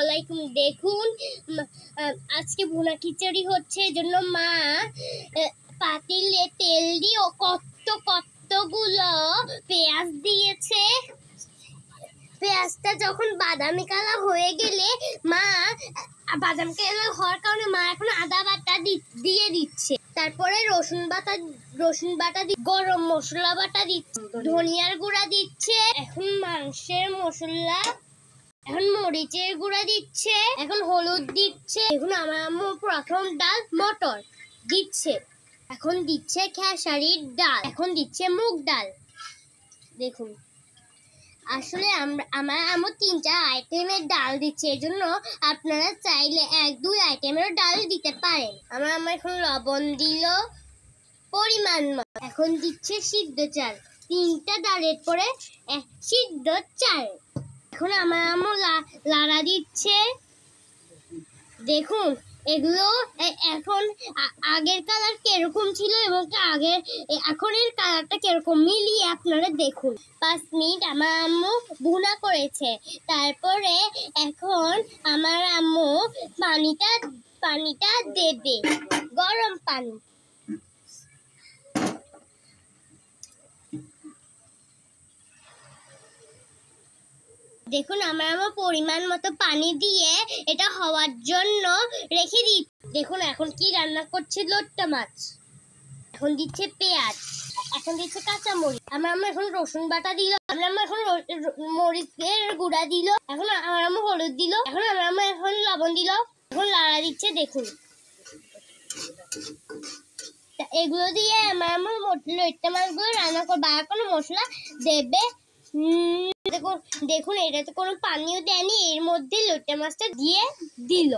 আলাইকুম। দেখুন আজকে ভুনা খিচুড়ি হচ্ছে, এজন্য মা পাতিলে তেল দিয়ে কতগুলো পেঁয়াজ দিয়েছে। পেঁয়াজটা যখন বাদামি কালার হয়ে গেলে বাদামি কালার হওয়ার কারণে মা এখন আদা বাটা দিয়ে দিচ্ছে। তারপরে রসুন বাটা গরম মশলা বাটা দিচ্ছে, ধনিয়ার গুঁড়া দিচ্ছে, এখন মাংসের মশলা, এখন মরিচের গুঁড়া দিচ্ছে, এখন হলুদ দিচ্ছে। এখন আমার আম্মু প্রথম ডাল মটর দিচ্ছে, এখন দিচ্ছে খেসারির ডাল, এখন দিচ্ছে মুগ ডাল। দেখুন আসলে আমার আম্মু 3-4 আইটেমের ডাল দিচ্ছে, এজন্য আপনারা চাইলে 1-2 আইটেমের ডাল দিতে পারেন। আমার আম্মু এখন লবণ দিল পরিমাণ মতো, এখন দিচ্ছে সিদ্ধ চাল, 3টা ডালের পরে সিদ্ধ চাল। এখন আমার আম্মু লাড়া দিচ্ছে। দেখুন এগুলো এখন আগের কালার কিরকম ছিল এবং এখনের কালারটা কিরকম মিলিয়ে আপনারা দেখুন। 5 মিনিট আমার আম্মু ভুনা করেছে। তারপরে এখন আমার আম্মু পানিটা দেবে, গরম পানি। দেখুন আমার আম্মু পরিমাণ মতো পানি দিয়ে এটা হওয়ার জন্য রেখে দিই। দেখুন এখন কি রান্না করছে, লোট্টা মাছ। এখন দিচ্ছে পেঁয়াজ, এখন দিচ্ছে কাঁচামরিচ। আমার আম্মু এখন রসুন বাটা দিল, আমার আম্মু এখন মরিচের গুঁড়া দিল, এখন আমার আম্মু হলুদ দিল, এখন আমার আম্মু এখন লবণ দিল, এখন লাড়া দিচ্ছে। দেখুন এগুলো দিয়ে আমার আম্মু লোট্টা মাছগুলো রান্না করবে, আর কোনো মশলা দেবে। দেখুন এটাতে কোনো পানিও দেয়নি, এর মধ্যে লোট্টা মাছটা দিয়ে দিল।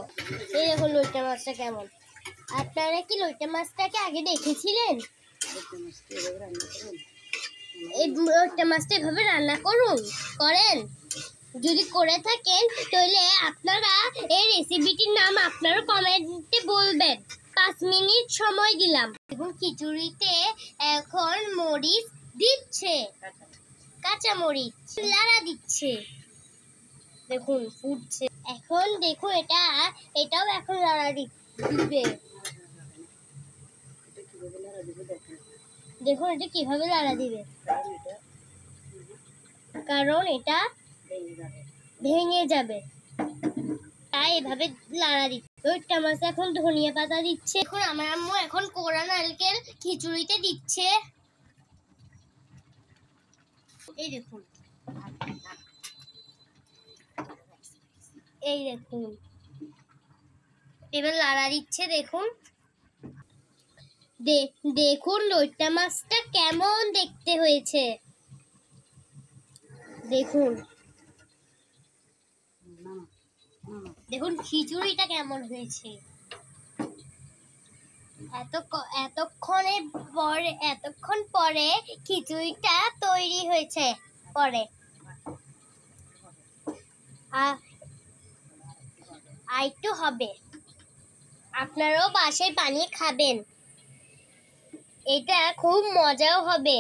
এই দেখুন লোট্টা মাছটা কেমন। আপনারা কি লোট্টা মাছটাকে আগে দেখেছিলেন? এই লোট্টা মাছটা এভাবে রান্না করেন। যদি করে থাকেন তাহলে আপনারা এই রেসিপিটির নাম আপনারা কমেন্টে বলবেন। 5 মিনিট সময় দিলাম। দেখুন খিচুড়িতে এখন মরিচ দিচ্ছে, কাঁচামরিচ লাড়া দিচ্ছে। দেখুন ফুটছে। এখন দেখুন এটাও এখন লাড়া দিবে। দেখুন এটা কিভাবে লাড়া দিবে, কারণ এটা ভেঙে যাবে, তাই এভাবে লাড়া দিচ্ছে। লোট্টা মাছ এখন ধনিয়া পাতা দিচ্ছে। এখন আমার আম্মু এখন কোরা নারকেল খিচুড়িতে দিচ্ছে। এই দেখুন এবার লাড়া দিচ্ছে। দেখুন লোট্টা মাছটা কেমন দেখতে হয়েছে। দেখুন খিচুড়িটা কেমন হয়েছে। এতক্ষণ পরে খিচুড়িটা তৈরি হয়েছে। পরে আরেকটু হবে, আপনারাও বাসায় বানিয়ে খাবেন, এটা খুব মজাও হবে।